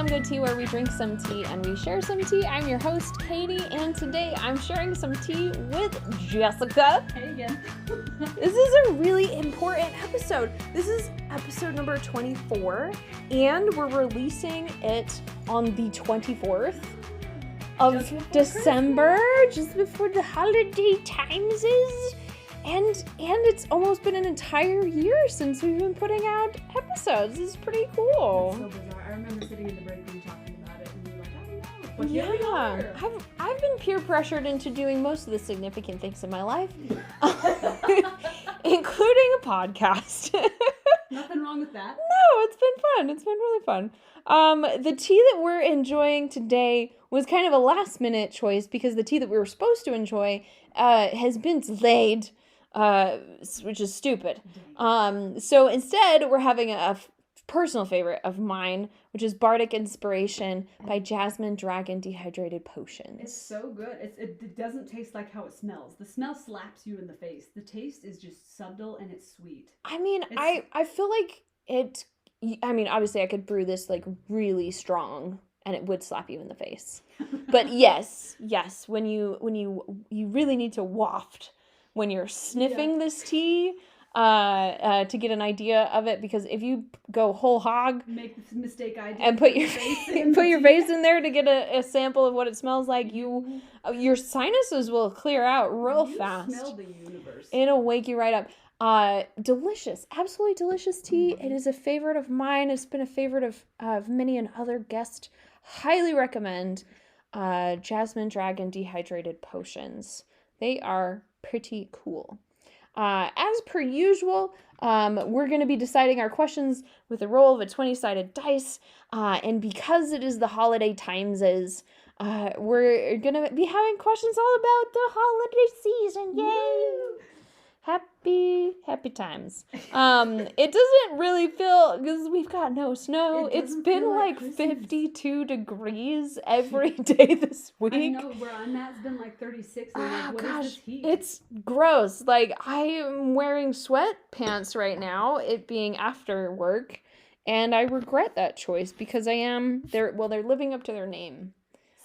Some Good Tea, where we drink some tea and we share some tea. I'm your host, Katie, and today I'm sharing some tea with Jessica. Hey again. This is a really important episode. This is episode number 24, and we're releasing it on the 24th of December, just before the holiday times is. And it's almost been an entire year since we've been putting out episodes. This is pretty cool. It's so bizarre. I remember sitting in the break room talking about it, and we were like, I don't know. But here we are. I've been peer pressured into doing most of the significant things in my life, including a podcast. Nothing wrong with that. No, it's been fun. It's been really fun. The tea that we're enjoying today was kind of a last minute choice because the tea that we were supposed to enjoy has been delayed. Which is stupid. So instead, we're having a personal favorite of mine, which is Bardic Inspiration by Jasmine Dragon Dehydrated Potions. It's so good. It doesn't taste like how it smells. The smell slaps you in the face. The taste is just subtle and it's sweet. I mean, I feel like it. I mean, obviously, I could brew this like really strong, and it would slap you in the face. But yes, when you really need to waft when you're sniffing this tea to get an idea of it, because if you go whole hog, make the mistake I did and put your face in there to get a sample of what it smells like, your sinuses will clear out real fast. Smell the universe. It'll wake you right up. Delicious, absolutely delicious tea. It is a favorite of mine. It's been a favorite of many another guest. Highly recommend Jasmine Dragon Dehydrated Potions. They are pretty cool. As per usual, we're going to be deciding our questions with a roll of a 20-sided dice, and because it is the holiday times, we're going to be having questions all about the holiday season. Yay! Happy times. It doesn't really feel, because we've got no snow. It's been like 52 degrees every day this week. I know, where I'm at, it's been like 36. And what is this heat? It's gross. Like, I am wearing sweatpants right now, it being after work, and I regret that choice because they're living up to their name.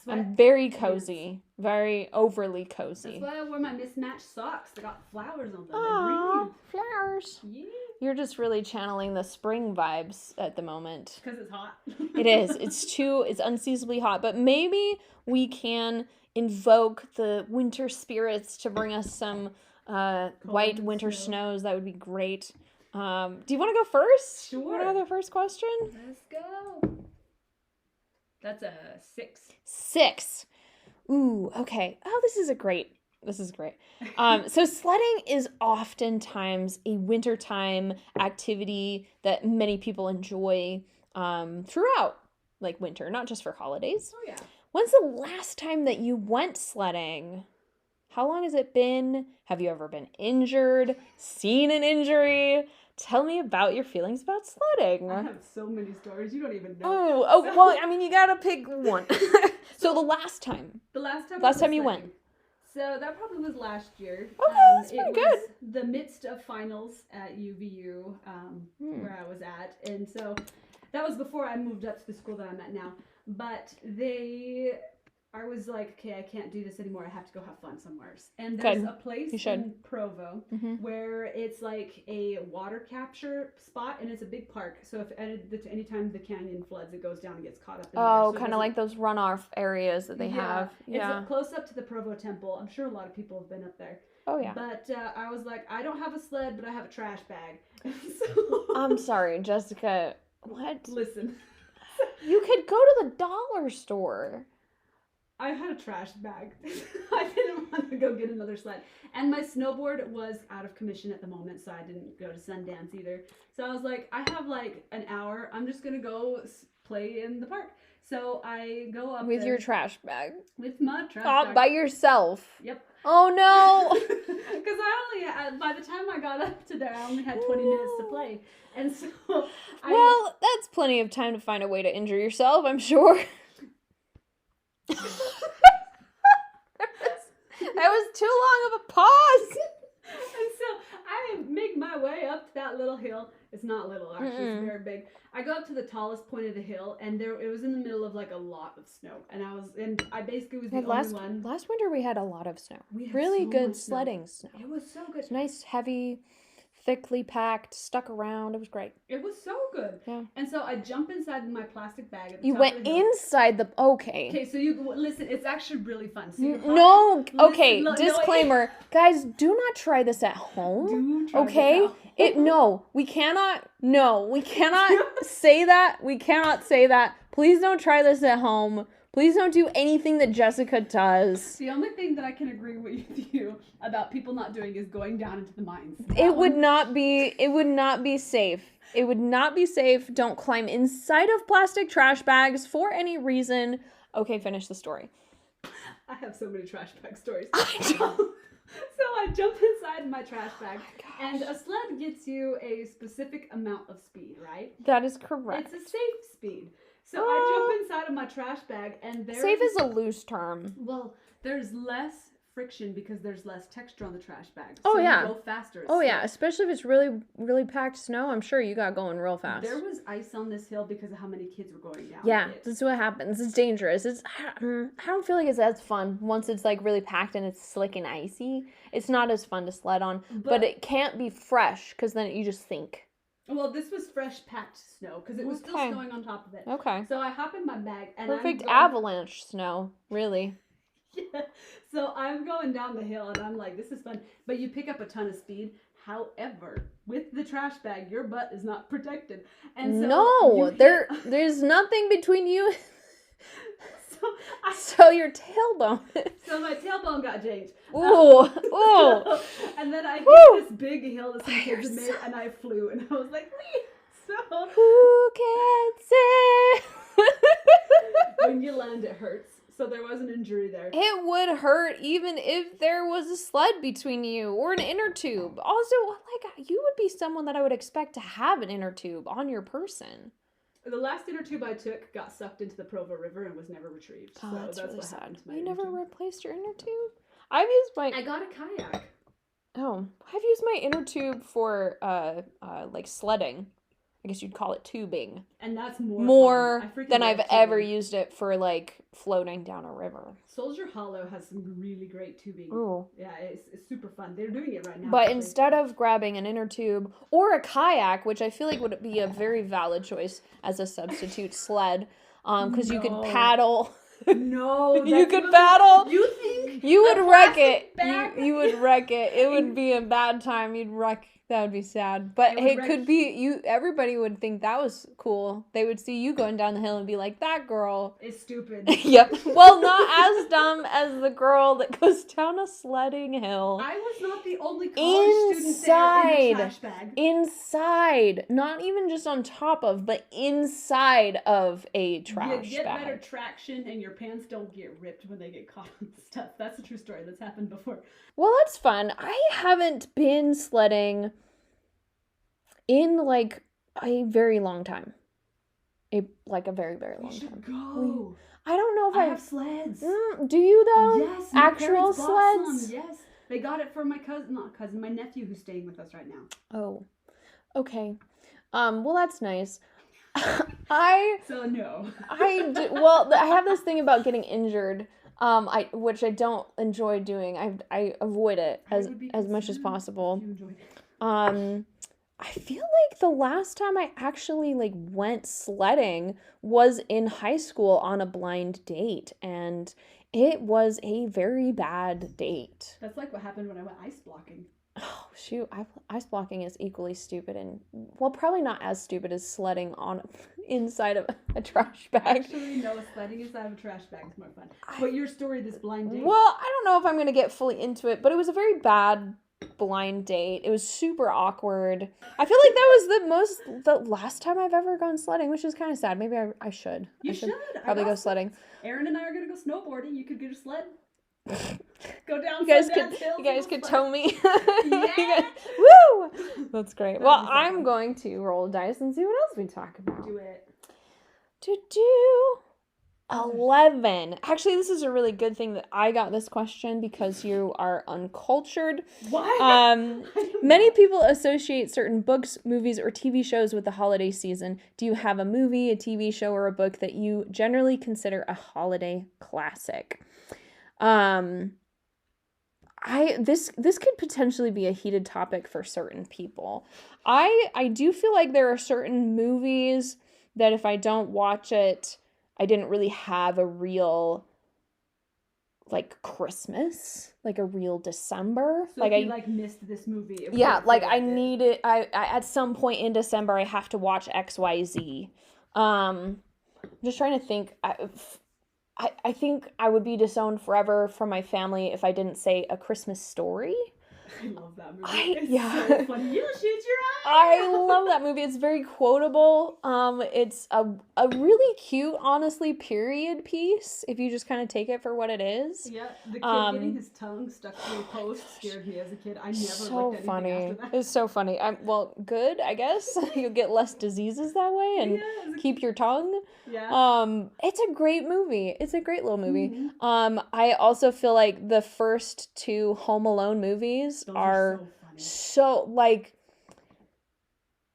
I'm very cozy. Very overly cozy. That's why I wore my mismatched socks. They got flowers on them. Aww, flowers. Yeah. You're just really channeling the spring vibes at the moment. Because it's hot. It is. It's unseasonably hot. But maybe we can invoke the winter spirits to bring us some white winter snows. That would be great. Do you want to go first? Sure. You want to have the first question? Let's go. That's a 6. 6. Ooh, okay. Oh, this is great. So sledding is oftentimes a wintertime activity that many people enjoy throughout, like, winter, not just for holidays. Oh, yeah. When's the last time that you went sledding? How long has it been? Have you ever been injured? Seen an injury? Tell me about your feelings about sledding. I have so many stories. You don't even know. Oh, well, I mean, you gotta pick one. So the last time you went. So that probably was last year. Okay, that's pretty good. Was the midst of finals at UVU, where I was at. And so that was before I moved up to the school that I'm at now. But I was like, okay, I can't do this anymore. I have to go have fun somewhere. And there's a place in Provo where it's like a water capture spot, and it's a big park. So if any time the canyon floods, it goes down and gets caught up in there. Oh, kind of like those runoff areas that they have. Yeah. It's close up to the Provo Temple. I'm sure a lot of people have been up there. Oh, yeah. But I was like, I don't have a sled, but I have a trash bag. I'm sorry, Jessica. What? Listen. You could go to the dollar store. I had a trash bag. I didn't want to go get another sled. And my snowboard was out of commission at the moment, so I didn't go to Sundance either. So I was like, I have like an hour. I'm just going to go play in the park. So I go up with your trash bag. With my trash bag. By yourself. Yep. Oh, no. Because by the time I got up to there, I only had 20 minutes to play. And so Well, that's plenty of time to find a way to injure yourself, I'm sure. That was too long of a pause. And so I I make my way up to that little hill. It's not little, actually. Mm-mm. It's very big. I go up to the tallest point of the hill, and it was in the middle of like a lot of snow, and I basically was the only one. Last winter we had a lot of snow. We had Really so good much snow. sledding snow. It was so good. It's nice, heavy, thickly packed, stuck around. It was great. It was so good. Yeah. And so I jump inside my plastic bag at the You top went of the hill. inside the. Okay. Okay, so you listen. It's actually really fun. So No. Okay. listen, Disclaimer, guys. Do not try this at home. Do try this Okay. out. We cannot. No, we cannot say that. We cannot say that. Please don't try this at home. Please don't do anything that Jessica does. The only thing that I can agree with you about people not doing is going down into the mines. It would not be safe. It would not be safe. Don't climb inside of plastic trash bags for any reason. Okay, finish the story. I have so many trash bag stories. I know. So I jump inside my trash bag, and a sled gets you a specific amount of speed, right? That is correct. It's a safe speed. So I jump inside of my trash bag, and Safe is a loose term. Well, there's less friction because there's less texture on the trash bag. Oh, so yeah. You go faster. Oh yeah, especially if it's really, really packed snow. I'm sure you got going real fast. There was ice on this hill because of how many kids were going down. Yeah, that's what happens. It's dangerous. I don't feel like it's as fun once it's like really packed and it's slick and icy. It's not as fun to sled on, but it can't be fresh because then you just sink. Well, this was fresh packed snow because it was still snowing on top of it. Okay. So I hop in my bag and perfect avalanche snow, really. Yeah. So I'm going down the hill and I'm like, this is fun. But you pick up a ton of speed. However, with the trash bag, your butt is not protected. And so there's nothing between you. So your tailbone. So my tailbone got janked. Ooh. And then I hit this big hill that some kids had made, and I flew, and I was like, wee! So who can say? When you land, it hurts. So there was an injury there. It would hurt even if there was a sled between you or an inner tube. Also, like, you would be someone that I would expect to have an inner tube on your person. The last inner tube I took got sucked into the Provo River and was never retrieved. Oh, so that's really what sad. happened to my You inner never tube. replaced your inner tube? I got a kayak. I've used my inner tube for like sledding. I guess you'd call it tubing. And that's more than I've ever used it for like floating down a river. Soldier Hollow has some really great tubing. Ooh. Yeah, it's super fun. They're doing it right now. But instead of grabbing an inner tube or a kayak, which I feel like would be a very valid choice as a substitute sled, because you could paddle. No, you could paddle. You think you would wreck it? Bag? You would wreck it. It would be a bad time. You'd wreck. That would be sad. But it could be you. Everybody would think that was cool. They would see you going down the hill and be like, "That girl is stupid." Yep. Well, not as dumb as the girl that goes down a sledding hill. I was not the only college student there in a trash bag. Inside, not even just on top of, but inside of a trash bag. You get better traction, and your pants don't get ripped when they get caught on stuff. That's a true story. That's happened before. Well, that's fun. I haven't been sledding in like a very long time. A very, very long time. Go. I don't know if I have sleds. Do you though? Yes. Actual sleds? Some. Yes. They got it for my my nephew who's staying with us right now. Oh. Okay. Well, that's nice. So no. I have this thing about getting injured. Which I don't enjoy doing. I avoid it as much as possible. I feel like the last time I actually like went sledding was in high school on a blind date, and it was a very bad date. That's like what happened when I went ice blocking. Oh, shoot. Ice blocking is equally stupid and, well, probably not as stupid as sledding on inside of a trash bag. Actually, no, sledding inside of a trash bag is more fun. But your story, this blind date. Well, I don't know if I'm going to get fully into it, but it was a very bad blind date. It was super awkward. I feel like that was the last time I've ever gone sledding, which is kind of sad. Maybe I should. You should. Probably go sledding. Aaron and I are going to go snowboarding. You could get a sled. Go down. You guys could tow me. Yeah. Woo! That's great. Well, I'm going to roll a dice and see what else we talk about. Do it. 11. Actually, this is a really good thing that I got this question because you are uncultured. What? Many people associate certain books, movies, or TV shows with the holiday season. Do you have a movie, a TV show, or a book that you generally consider a holiday classic? This could potentially be a heated topic for certain people. I do feel like there are certain movies that if I don't watch it, I didn't really have a real like Christmas, like a real December. So like if you I missed this movie, it yeah, wouldn't like feel I like it. need it. I at some point in December I have to watch XYZ. I'm just trying to think. I think I would be disowned forever from my family if I didn't say A Christmas Story. I love that movie. It's Yeah. so funny. You'll shoot your eye. I love that movie. It's very quotable. It's a really cute, honestly, period piece if you just kind of take it for what it is. Yeah, the kid getting his tongue stuck to a post scared me as a kid. I never So liked anything funny. after that. It's so funny. Well, good, I guess. You'll get less diseases that way and keep your tongue. Yeah. It's a great movie. It's a great little movie. Mm-hmm. I also feel like the first two Home Alone movies are so like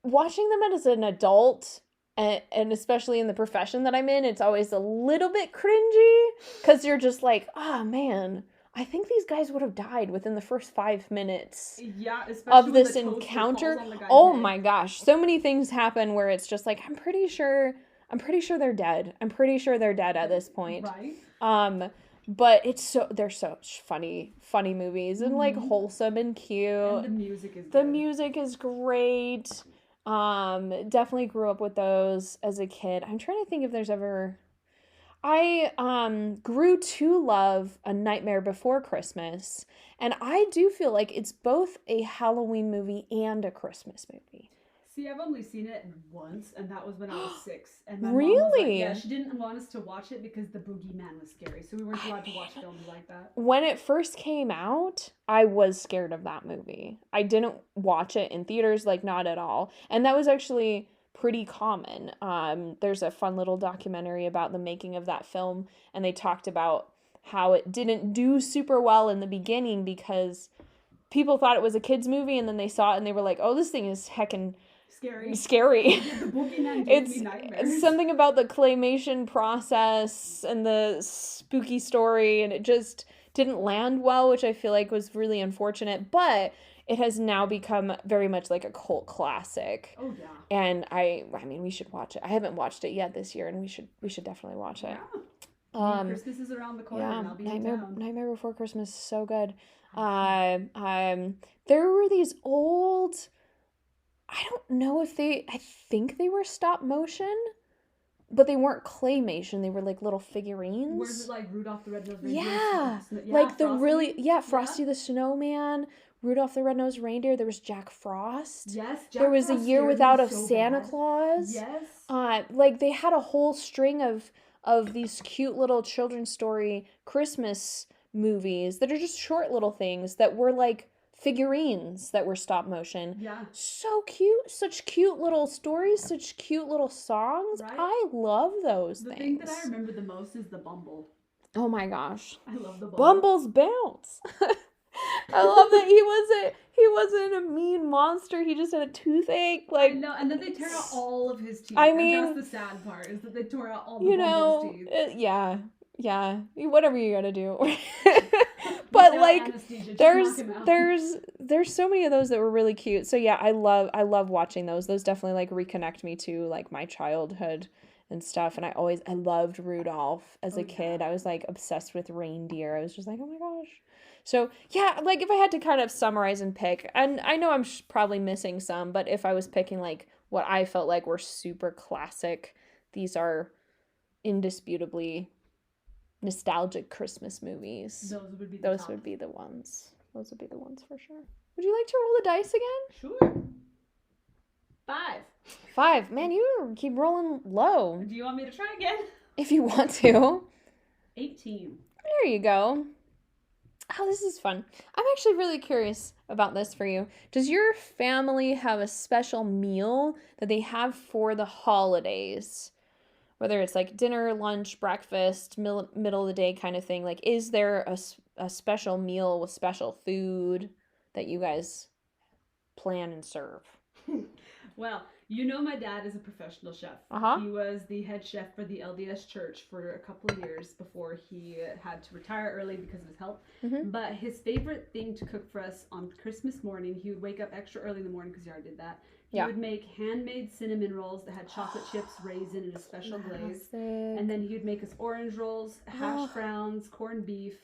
watching them as an adult and especially in the profession that I'm in, it's always a little bit cringy because you're just like, oh man, I think these guys would have died within the first 5 minutes of this encounter. Oh my gosh, so many things happen where it's just like, I'm pretty sure they're dead. I'm pretty sure they're dead at this point. Right. But they're such funny movies and like wholesome and cute. And the music is good. The music is great. Definitely grew up with those as a kid. I'm trying to think if there's ever I grew to love A Nightmare Before Christmas, and I do feel like it's both a Halloween movie and a Christmas movie. See, I've only seen it once, and that was when I was 6. And my mom Really? was like, yeah, she didn't want us to watch it because the boogeyman was scary, so we weren't allowed to watch films like that. When it first came out, I was scared of that movie. I didn't watch it in theaters, like not at all. And that was actually pretty common. There's a fun little documentary about the making of that film, and they talked about how it didn't do super well in the beginning because people thought it was a kids movie, and then they saw it and they were like, "Oh, this thing is heckin' scary." The boogeyman gave me nightmares. It's something about the claymation process and the spooky story, and it just didn't land well, which I feel like was really unfortunate. But it has now become very much like a cult classic. Oh yeah. And I mean, we should watch it. I haven't watched it yet this year, and we should definitely watch it. Yeah. Christmas is around the corner, and I'll be in town. Nightmare Before Christmas is so good. There were these old, I don't know if I think they were stop motion, but they weren't claymation. They were like little figurines. Was it like Rudolph the Red-Nosed Reindeer? Yeah. Frosty? Like Frosty the Snowman, Rudolph the Red-Nosed Reindeer. There was Jack Frost. Yes, There was A Year Without a Santa Claus. Yes. Like they had a whole string of these cute little children's story Christmas movies that are just short little things that were like figurines that were stop motion. Yeah. So cute. Such cute little stories, such cute little songs. Right? I love those things. The thing that I remember the most is the Bumble. Oh my gosh. I love the Bumble. Bumble's bounce. I love that he wasn't a mean monster. He just had a toothache. Like, no, and then they tear out all of his teeth. I mean, and that's the sad part is that they tore out all the Bumble's teeth. Yeah, whatever you gotta do. But like, there's so many of those that were really cute. So yeah, I love watching those. Those definitely like reconnect me to like my childhood and stuff. And I loved Rudolph as a kid. I was like obsessed with reindeer. I was just like, oh my gosh. So yeah, like if I had to kind of summarize and pick, and I know I'm probably missing some, but if I was picking like what I felt like were super classic, these are indisputably nostalgic Christmas movies. Those would be the ones. Those would be the ones for sure. Would you like to roll the dice again? Sure. 5. Man, you keep rolling low. Do you want me to try again? If you want to. 18. There you go. Oh, this is fun. I'm actually really curious about this for you. Does your family have a special meal that they have for the holidays? whether it's like dinner, lunch, breakfast, middle of the day kind of thing, like is there a special meal with special food that you guys plan and serve? Well, you know my dad is a professional chef. Uh-huh. He was the head chef for the LDS church for a couple of years before he had to retire early because of his health. Mm-hmm. But his favorite thing to cook for us on Christmas morning, he would wake up extra early in the morning because he already did that. He would make handmade cinnamon rolls that had chocolate chips, raisin, and a special glaze. And then he would make us orange rolls, hash browns, corned beef,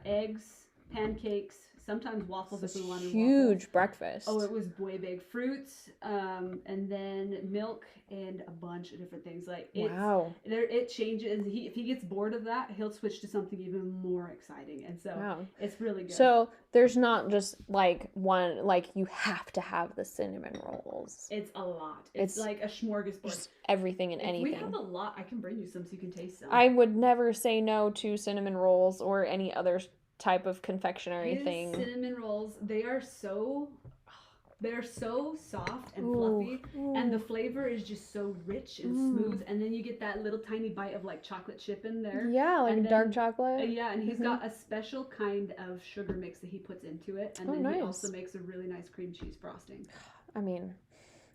eggs, pancakes, sometimes waffles if we wanted waffles. Huge breakfast. Oh, it was way big. Fruits, and then milk and a bunch of different things. Like it changes. If he gets bored of that, he'll switch to something even more exciting. And so it's really good. So there's not just like one, like you have to have the cinnamon rolls. It's a lot. It's like a smorgasbord. Just everything and anything. We have a lot. I can bring you some so you can taste some. I would never say no to cinnamon rolls or any other type of confectionery thing. Cinnamon rolls, they're so soft and fluffy, and the flavor is just so rich and smooth, and then you get that little tiny bite of like chocolate chip in there. Yeah, like dark chocolate. And he's got a special kind of sugar mix that he puts into it, and then he also makes a really nice cream cheese frosting. I mean,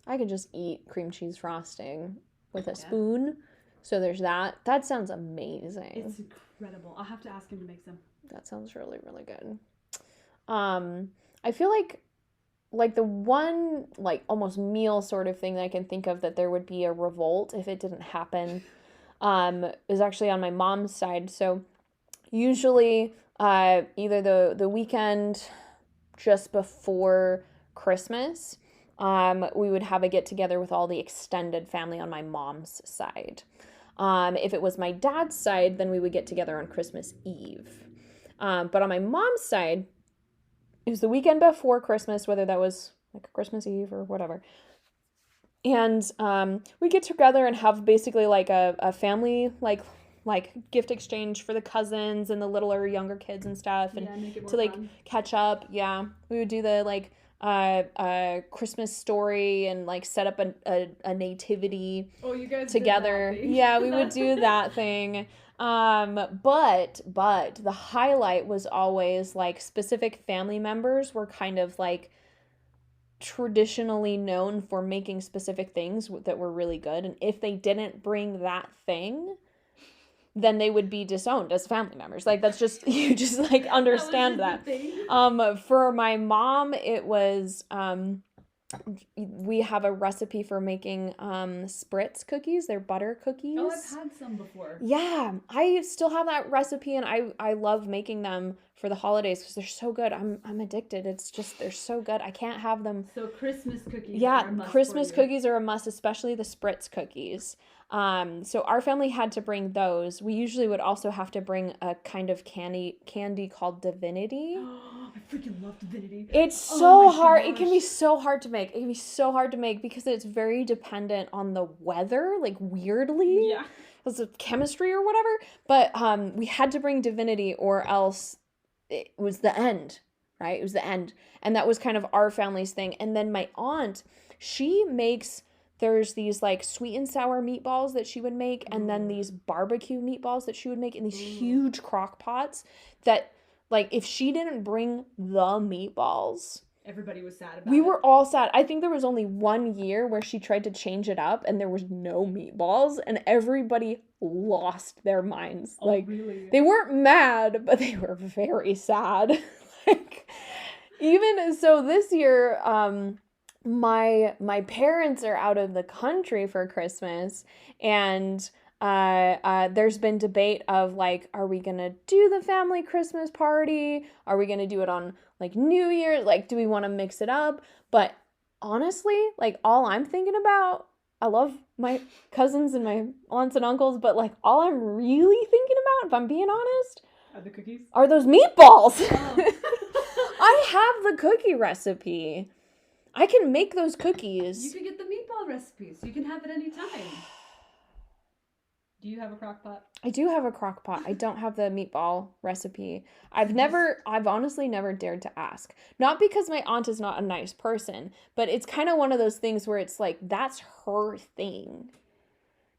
I could just eat cream cheese frosting with a spoon. So there's that. That sounds amazing. It's incredible. I'll have to ask him to make some. That sounds really, really good. I feel like the one like almost meal sort of thing that I can think of that there would be a revolt if it didn't happen is actually on my mom's side. So usually either the weekend just before Christmas, we would have a get together with all the extended family on my mom's side. If it was my dad's side, then we would get together on Christmas Eve. But on my mom's side, it was the weekend before Christmas, whether that was like Christmas Eve or whatever. And we get together and have basically like a family like gift exchange for the cousins and the littler younger kids and stuff, and to like fun. Catch up. Yeah, we would do the like Christmas story and like set up a nativity you guys together. Did that thing. Yeah, we would do that thing. But the highlight was always like specific family members were kind of like traditionally known for making specific things that were really good, and if they didn't bring that thing, then they would be disowned as family members. Like that's just, you just like understand that. For my mom, it was we have a recipe for making spritz cookies. They're butter cookies. Oh, I've had some before. Yeah, I still have that recipe, and I love making them for the holidays because they're so good. I'm addicted. It's just, they're so good. I can't have them. So Christmas cookies. Yeah, Christmas cookies are a must, especially the spritz cookies. So our family had to bring those. We usually would also have to bring a kind of candy called Divinity. I freaking love Divinity. It's so hard. Gosh. It can be so hard to make. It can be so hard to make because it's very dependent on the weather, like weirdly. Yeah. Because of chemistry or whatever. But we had to bring Divinity or else it was the end, right? It was the end. And that was kind of our family's thing. And then my aunt, there's these like sweet and sour meatballs that she would make, and then these barbecue meatballs that she would make in these huge crock pots that, like, if she didn't bring the meatballs, everybody was sad about it. We were all sad. I think there was only 1 year where she tried to change it up and there was no meatballs, and everybody lost their minds. Oh, like, really? They weren't mad, but they were very sad. Like, even so this year, my parents are out of the country for Christmas, and there's been debate of like, are we gonna do the family Christmas party? Are we gonna do it on like New Year? Like, do we want to mix it up? But honestly, like, all I'm thinking about, I love my cousins and my aunts and uncles, but like all I'm really thinking about, if I'm being honest, are the cookies? Are those meatballs? Oh. I have the cookie recipe. I can make those cookies. You can get the meatball recipe, so you can have it anytime. Do you have a crock pot? I do have a crock pot. I don't have the meatball recipe. I've honestly never dared to ask. Not because my aunt is not a nice person, but it's kind of one of those things where it's like, that's her thing.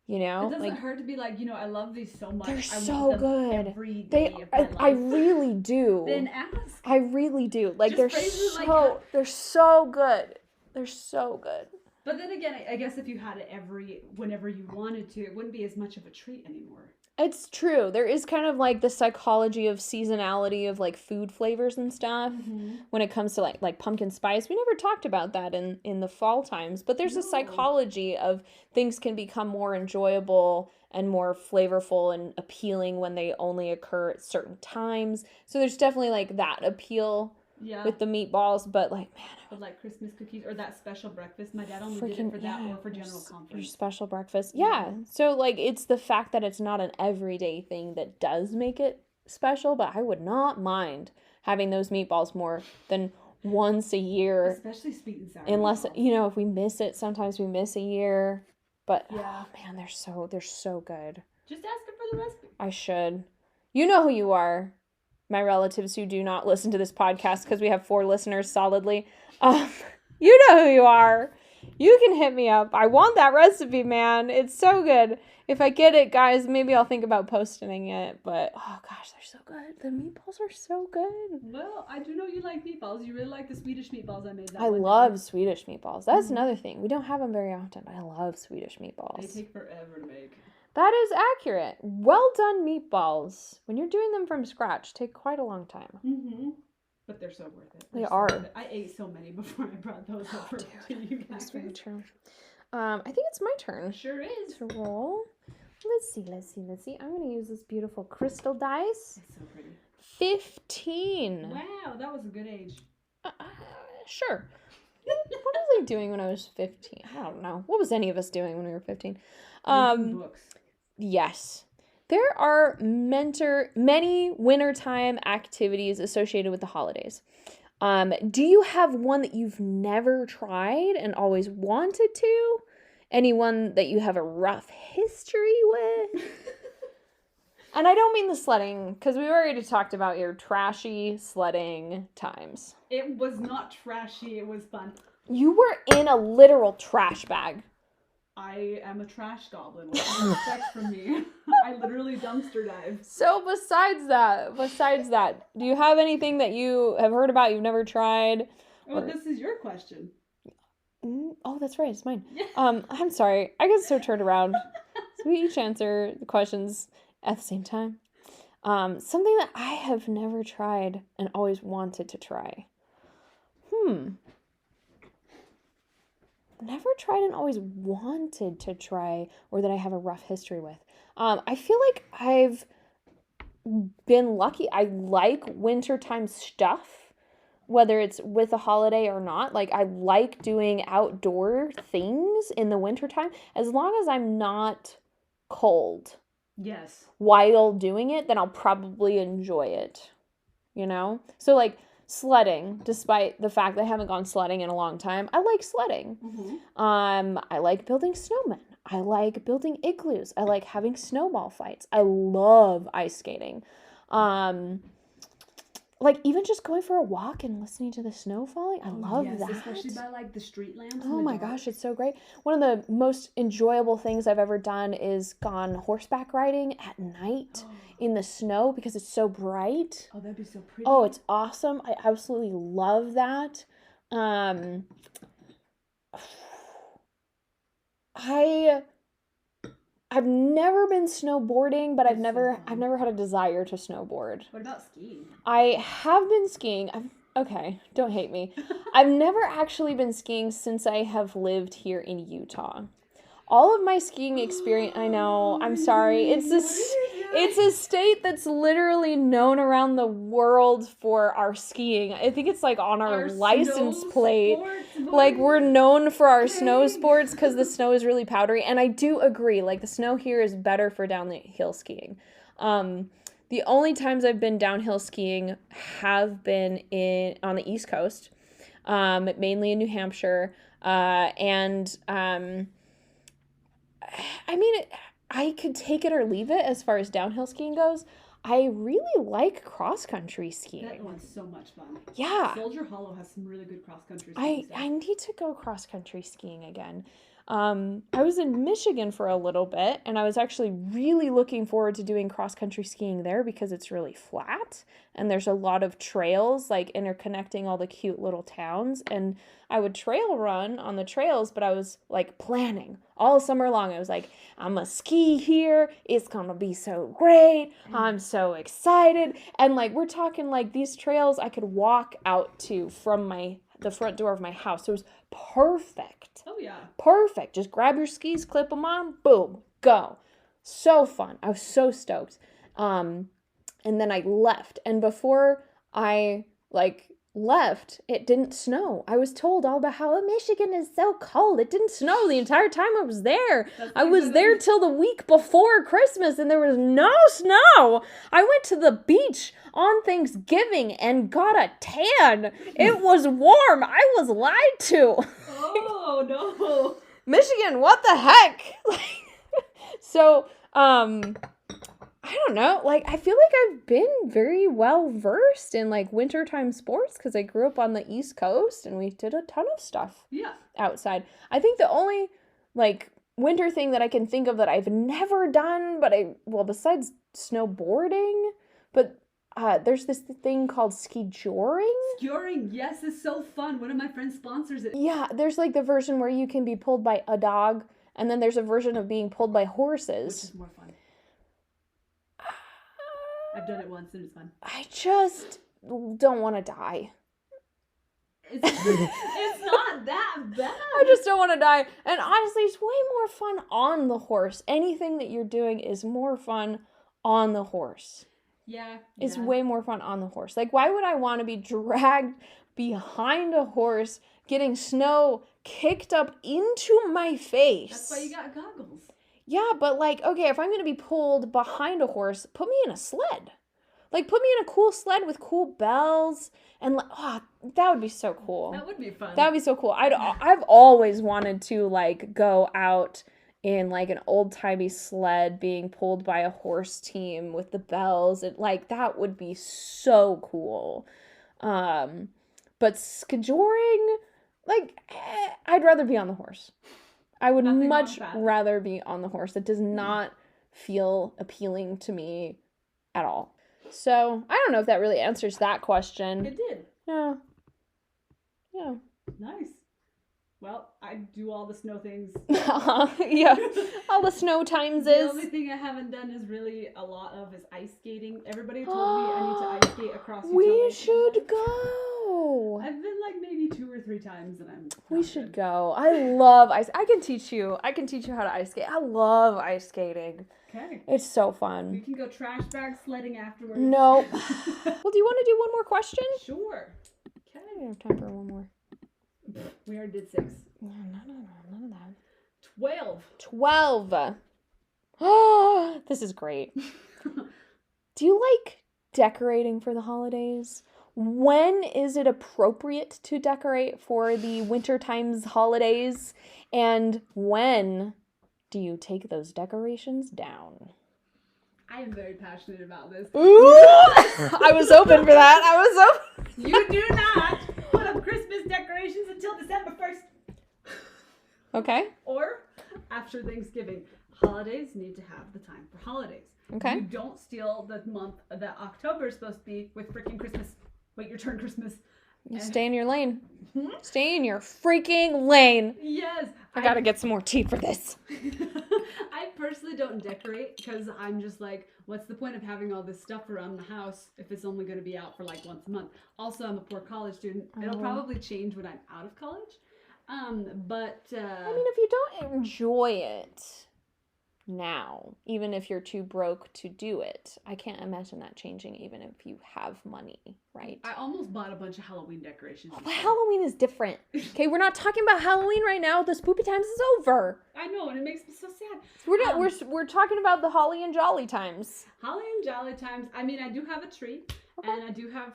you know? It doesn't Like, hurt to be like, I love these so much. they're I so want them good. every day of my life. I really do. Then ask. I really do. Like, Just they're so good. They're so good. But then again, I guess if you had it whenever you wanted to, it wouldn't be as much of a treat anymore. It's true. There is kind of like the psychology of seasonality of like food flavors and stuff when it comes to like pumpkin spice. We never talked about that in the fall times, but there's a psychology of things can become more enjoyable and more flavorful and appealing when they only occur at certain times. So there's definitely like that appeal with the meatballs, but like, man, but like Christmas cookies or that special breakfast, my dad only did it for that or for general conference. Your special breakfast. Yeah. So like it's the fact that it's not an everyday thing that does make it special, but I would not mind having those meatballs more than once a year. Especially sweet and sour. Unless, meatballs. If we miss it, sometimes we miss a year. But yeah. Oh man, they're so good. Just ask him for the recipe. I should. You know who you are. My relatives who do not listen to this podcast because we have 4 listeners solidly. You know who you are. You can hit me up. I want that recipe, man. It's so good. If I get it, guys, maybe I'll think about posting it. But, oh gosh, they're so good. The meatballs are so good. Well, I do know you like meatballs. You really like the Swedish meatballs I made that I love Swedish meatballs. That's another thing. We don't have them very often, but I love Swedish meatballs. They take forever to make. That is accurate. Well done meatballs. When you're doing them from scratch, take quite a long time. Mm-hmm. But they're so worth it. They are. I ate so many before I brought those up to you guys. That's very true. I think it's my turn. Sure is. To roll. Let's see. I'm going to use this beautiful crystal dice. It's so pretty. 15. Wow, that was a good age. Sure. What was I doing when I was 15? I don't know. What was any of us doing when we were 15? Books. Yes. There are many wintertime activities associated with the holidays. Do you have one that you've never tried and always wanted to? Anyone that you have a rough history with? And I don't mean the sledding, because we've already talked about your trashy sledding times. It was not trashy, it was fun. You were in a literal trash bag. I am a trash goblin. What do you expect from me? I literally dumpster dive. So besides that, do you have anything that you have heard about you've never tried? Oh, this is your question. Oh, that's right. It's mine. I'm sorry. I get so turned around. So we each answer the questions at the same time. Something that I have never tried and always wanted to try. Never tried and always wanted to try, or that I have a rough history with. I feel like I've been lucky. I like wintertime stuff, whether it's with a holiday or not. Like, I like doing outdoor things in the wintertime, as long as I'm not cold. Yes. While doing it, then I'll probably enjoy it, So, like, sledding, despite the fact that I haven't gone sledding in a long time, I like sledding. Mm-hmm. I like building snowmen. I like building igloos. I like having snowball fights. I love ice skating. Like, even just going for a walk and listening to the snow falling, I love that. Especially by like the street lamps. Oh my gosh, it's so great. One of the most enjoyable things I've ever done is gone horseback riding at night in the snow because it's so bright. Oh, that'd be so pretty. Oh, it's awesome. I absolutely love that. I've never been snowboarding, but I've never had a desire to snowboard. What about skiing? I have been skiing. Okay, don't hate me. I've never actually been skiing since I have lived here in Utah. All of my skiing experience, I know, I'm sorry. It's a state that's literally known around the world for our skiing. I think it's like on our license plate. Like, we're known for our snow sports because the snow is really powdery. And I do agree, like, the snow here is better for downhill skiing. The only times I've been downhill skiing have been on the East Coast, mainly in New Hampshire, I mean, I could take it or leave it as far as downhill skiing goes. I really like cross-country skiing. That one's so much fun. Yeah. Soldier Hollow has some really good cross-country skiing stuff. I need to go cross-country skiing again. I was in Michigan for a little bit, and I was actually really looking forward to doing cross-country skiing there because it's really flat, and there's a lot of trails, like, interconnecting all the cute little towns, and I would trail run on the trails, but I was, like, planning all summer long. I was like, I'm gonna ski here, it's gonna be so great, I'm so excited, and, like, we're talking, like, these trails I could walk out to from the front door of my house. So it was perfect. Oh, yeah. Perfect. Just grab your skis, clip them on, boom, go. So fun. I was so stoked. And then I left. And before I, left, it didn't snow. I was told all about how Michigan is so cold. It didn't snow the entire time I was there. I was there till the week before Christmas, and there was no snow. I went to the beach on Thanksgiving and got a tan. It was warm. I was lied to. Oh, no. Michigan, what the heck? So, I don't know. I feel like I've been very well versed in, wintertime sports because I grew up on the East Coast and we did a ton of stuff outside. I think the only, winter thing that I can think of that I've never done, besides snowboarding, but there's this thing called ski-joring. Ski-joring, yes, it's so fun. One of my friends sponsors it. Yeah, there's the version where you can be pulled by a dog, and then there's a version of being pulled by horses. Which is more fun. I've done it once and it's fun. I just don't want to die. It's not that bad. I just don't want to die. And honestly, it's way more fun on the horse. Anything that you're doing is more fun on the horse. Yeah. It's way more fun on the horse. Why would I want to be dragged behind a horse, getting snow kicked up into my face? That's why you got goggles. Yeah, but okay, if I'm going to be pulled behind a horse, put me in a sled. Put me in a cool sled with cool bells and that would be so cool. That would be fun. That would be so cool. I've always wanted to go out in an old-timey sled being pulled by a horse team with the bells and that would be so cool. But skijoring, I'd rather be on the horse. I would much rather be on the horse. It does not feel appealing to me at all. So, I don't know if that really answers that question. It did. Yeah. Nice. Well, I do all the snow things. Yeah. All the snow times The only thing I haven't done is really a lot of is ice skating. Everybody told me I need to ice skate across Utah. We should go. I've been maybe 2 or 3 times and I'm We should go. I love ice. I can teach you how to ice skate. I love ice skating. Okay. It's so We fun. can go trash bag sledding afterwards. No. Well, do you want to do one more question? Sure. I don't have time for one more. We already did 6. No, none of that. 12. 12. Oh, this is great. Do you like decorating for the holidays? When is it appropriate to decorate for the winter times holidays? And when do you take those decorations down? I am very passionate about this. Ooh! I was hoping for that. You do not put up Christmas decorations until December 1st. Okay. Or after Thanksgiving. Holidays need to have the time for holidays. Okay. You don't steal the month that October is supposed to be with freaking Christmas. Wait your turn Christmas. You stay in your lane. Stay in your freaking lane. Yes. I gotta get some more tea for this. I personally don't decorate because I'm just what's the point of having all this stuff around the house if it's only going to be out for once a month? Also, I'm a poor college student. It'll probably change when I'm out of college. But if you don't enjoy it now, even if you're too broke to do it, I can't imagine that changing even if you have money, right? I almost bought a bunch of Halloween decorations. But Halloween is different. Okay, we're not talking about Halloween right now. The spoopy times is over. I know, and it makes me so sad. We're not. We're talking about the holly and jolly times. Holly and jolly times. I do have a tree, And I do have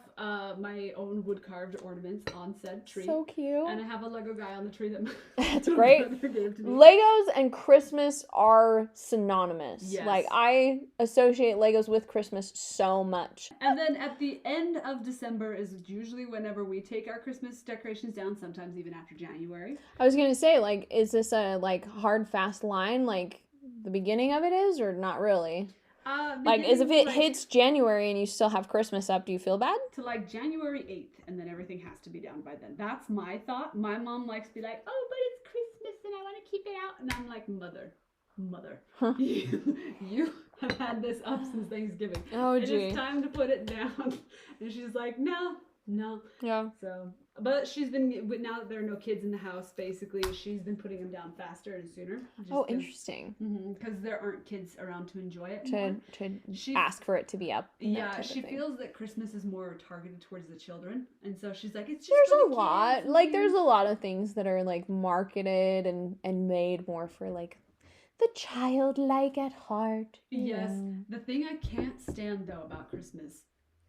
my own wood carved ornaments on said tree. So cute. And I have a Lego guy on the tree that my That's great. brother gave to me. Legos and Christmas are synonymous. Yes. Like, I associate Legos with Christmas so much. And then at the end of December is usually whenever we take our Christmas decorations down, sometimes even after January. I was gonna say, like, is this a, like, hard, fast line, like the beginning of it is, or not really? Like, as if it hits January and you still have Christmas up, do you feel bad? To like January 8th, and then everything has to be down by then. That's my thought. My mom likes to be like, oh, but it's Christmas and I want to keep it out. And I'm like, mother, Huh. you have had this up since Thanksgiving. Oh, It gee. is time to put it down. And she's like, no. Yeah. So, but she's been, now that there are no kids in the house, basically, she's been putting them down faster and sooner. Oh, interesting. Because there aren't kids around to enjoy it To She- ask for it to be up. and that Yeah, type of she thing. feels that Christmas is more targeted towards the children, and so she's like, it's just There's for a the lot. kids. Like, there's a lot of things that are, like, marketed and made more for, like, the childlike at heart. you Yes. know. The thing I can't stand though about Christmas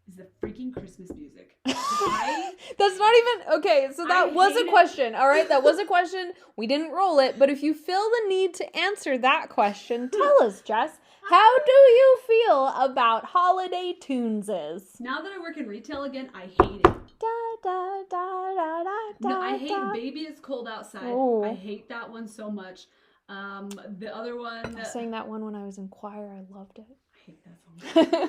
is the freaking Christmas music. That's not even okay. So that I was a hate it. question. All right, that was a question. We didn't roll it, but if you feel the need to answer that question, tell us, Jess. How do you feel about holiday tuneses? Now that I work in retail again, I hate it. Da da da da da da. No, I hate da. Baby It's Cold Outside. Oh. I hate that one so much. The other one, I sang that one when I was in choir. I loved it. I hate that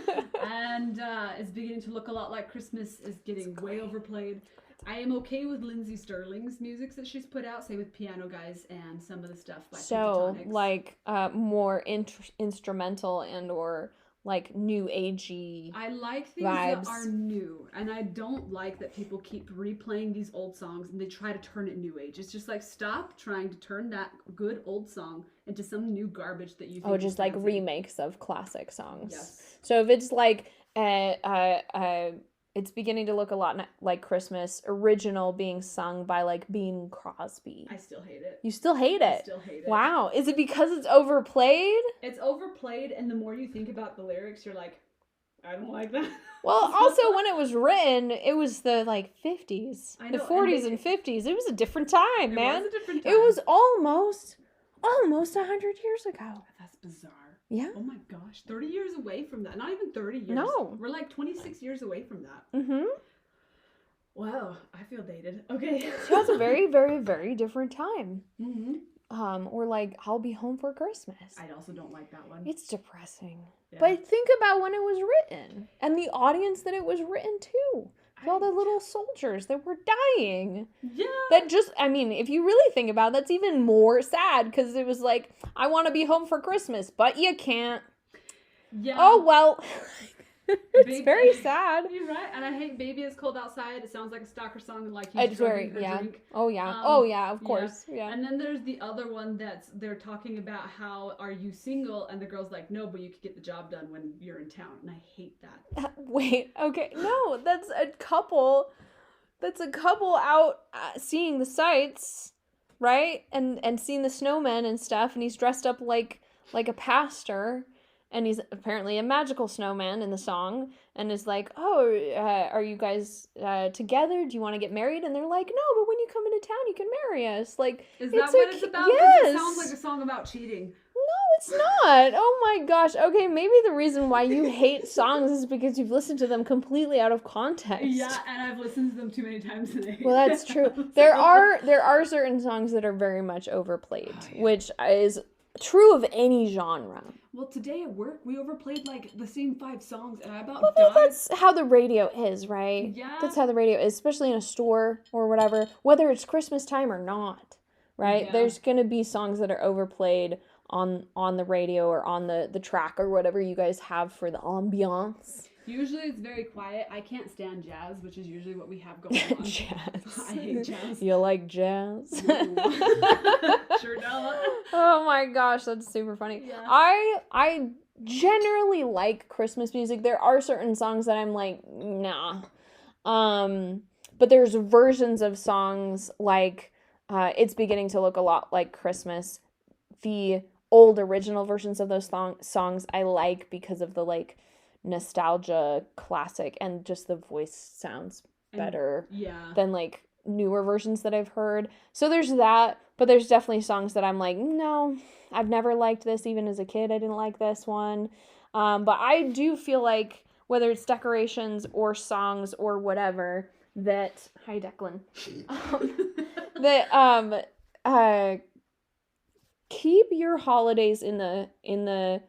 song. And it's beginning to look a lot like Christmas is getting way overplayed. I am okay with Lindsay Sterling's music that she's put out, same with Piano Guys and some of the stuff by So, Pentatonics. like, more instrumental and or like new agey. I like things vibes. that are new, and I don't like that people keep replaying these old songs and they try to turn it new age. It's just like, stop trying to turn that good old song into some new garbage that you think Oh, is just like fancy. remakes of classic songs. Yes. So if it's like it's beginning to look a lot like Christmas, original being sung by like Bing Crosby. I still hate it. You still hate I it. still hate it. Wow. Is it because it's overplayed? It's overplayed, and the more you think about the lyrics, you're like, I don't like that. Well, also when it was written, it was the like 50s, I the know, 40s and 50s. It was a different time, man. It was a different time. It was almost 100 years ago. That's bizarre. Yeah. Oh my gosh, 30 years away from that. Not even 30 years. No. We're like 26 years away from that. Mm-hmm. Wow, I feel dated. Okay. So it's a very, very, very different time. Mm-hmm. Or like, I'll be home for Christmas. I also don't like that one. It's depressing. Yeah. But think about when it was written and the audience that it was written to. All the little soldiers that were dying. Yeah. That just, I mean, if you really think about it, that's even more sad because it was like, I want to be home for Christmas, but you can't. Yeah. Oh, well. It's Baby- very sad. You're right. And I hate Baby It's Cold Outside. It sounds like a stalker song, like It's he's very, drugging her yeah. drink. Oh, yeah. Of yeah. course. Yeah. And then there's the other one that's they're talking about how are you single, and the girl's like, no, but you could get the job done when you're in town, and I hate that. Wait, okay. No, that's a couple. That's a couple out seeing the sights, right? And seeing the snowmen and stuff, and he's dressed up like a pastor, and he's apparently a magical snowman in the song, and is like, oh, are you guys together? Do you want to get married? And they're like, no, but when you come into town, you can marry us. Like, Is that what it's about? 'Cause Yes. it sounds like a song about cheating. No, it's not. Oh my gosh. Okay, maybe the reason why you hate songs is because you've listened to them completely out of context. Yeah, and I've listened to them too many times today. Well, that's true. There are certain songs that are very much overplayed, which is true of any genre. Well, today at work, we overplayed like the same 5 songs, and I about Well, died. that's how the radio is, right? Yeah. That's how the radio is, especially in a store or whatever, whether it's Christmas time or not, right? Yeah. There's going to be songs that are overplayed on the radio or on the track or whatever you guys have for the ambiance. Usually it's very quiet. I can't stand jazz, which is usually what we have going on. Jazz. I hate jazz. You like jazz? Sure don't. Oh my gosh, that's super funny. Yeah. I generally like Christmas music. There are certain songs that I'm like, nah. But there's versions of songs like It's Beginning to Look a Lot Like Christmas. The old original versions of those songs I like because of the like nostalgia classic, and just the voice sounds better than like newer versions that I've heard. So there's that, but there's definitely songs that I'm like, no, I've never liked this. Even as a kid, I didn't like this one. But I do feel like whether it's decorations or songs or whatever, that hi Declan, that keep your holidays in the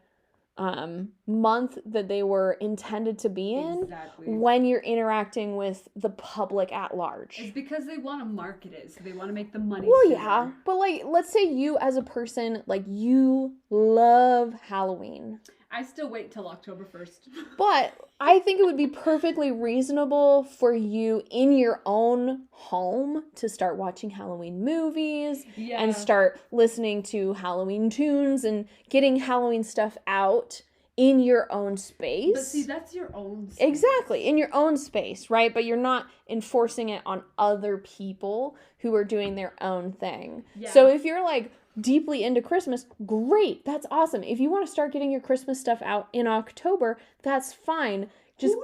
month that they were intended to be in when you're interacting with the public at large. It's because they want to market it, so they want to make the money. Well, yeah, but like, let's say you as a person, like, you love Halloween. I still wait till October 1st. But I think it would be perfectly reasonable for you in your own home to start watching Halloween movies and start listening to Halloween tunes and getting Halloween stuff out in your own space. But see, that's your own space. Exactly, in your own space, right? But you're not enforcing it on other people who are doing their own thing. Yeah. So if you're like deeply into Christmas, great, that's awesome. If you want to start getting your Christmas stuff out in October, that's fine. Just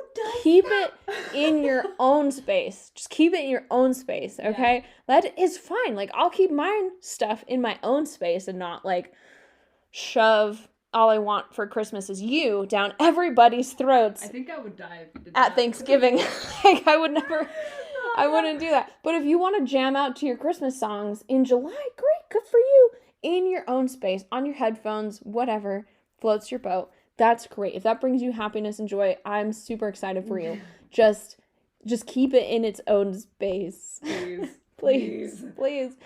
keep it in your own space. Just keep it in your own space, okay? Yeah. That is fine. Like, I'll keep my stuff in my own space and not like shove all I want for Christmas is you down everybody's throats. I think I would die if you did at Thanksgiving. Like, I would never, I wouldn't do that. But if you want to jam out to your Christmas songs in July, great, good for you. In your own space, on your headphones, whatever floats your boat. That's great. If that brings you happiness and joy, I'm super excited for you. Just keep it in its own space. Please.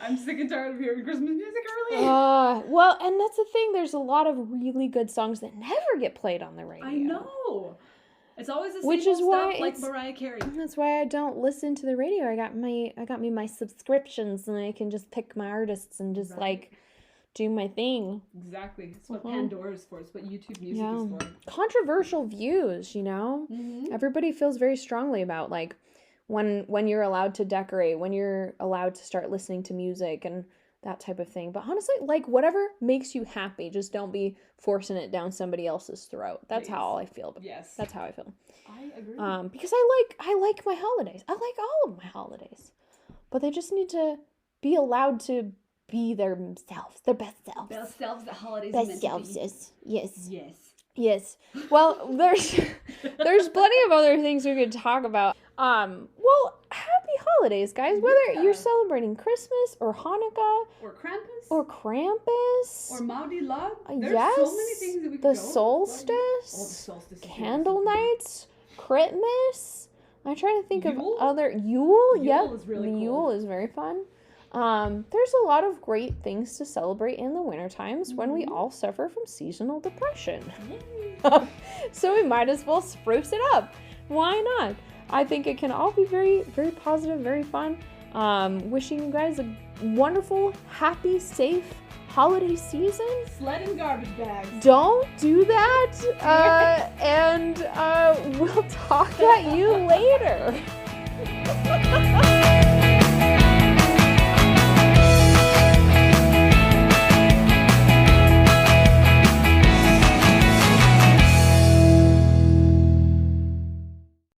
I'm sick and tired of hearing Christmas music early. Well, and that's the thing. There's a lot of really good songs that never get played on the radio. I know. It's always the same stuff like Mariah Carey. That's why I don't listen to the radio. I got me my subscriptions, and I can just pick my artists and just like do my thing. Exactly. It's what Pandora's for. It's what YouTube music is for. Controversial views, you know? Mm-hmm. Everybody feels very strongly about like when you're allowed to decorate, when you're allowed to start listening to music and that type of thing. But honestly, like, whatever makes you happy, just don't be forcing it down somebody else's throat. That's how I feel. Yes. That's how I feel. I agree. Because I like my holidays. I like all of my holidays. But they just need to be allowed to be themselves, their best selves. Best selves, the holidays best selves, yes. Yes. Well, there's plenty of other things we could talk about. Well, happy holidays, guys. Whether you're celebrating Christmas or Hanukkah or Krampus or Maudi Lag. There's so many things that we could go. The solstice, candle nights, Christmas. I'm trying to think of other Yule. Yule is really cool. Yule is very fun. There's a lot of great things to celebrate in the winter times when we all suffer from seasonal depression. So we might as well spruce it up. Why not? I think it can all be very, very positive, very fun. Wishing you guys a wonderful, happy, safe holiday season. Sledding garbage bags. Don't do that. And we'll talk at you later.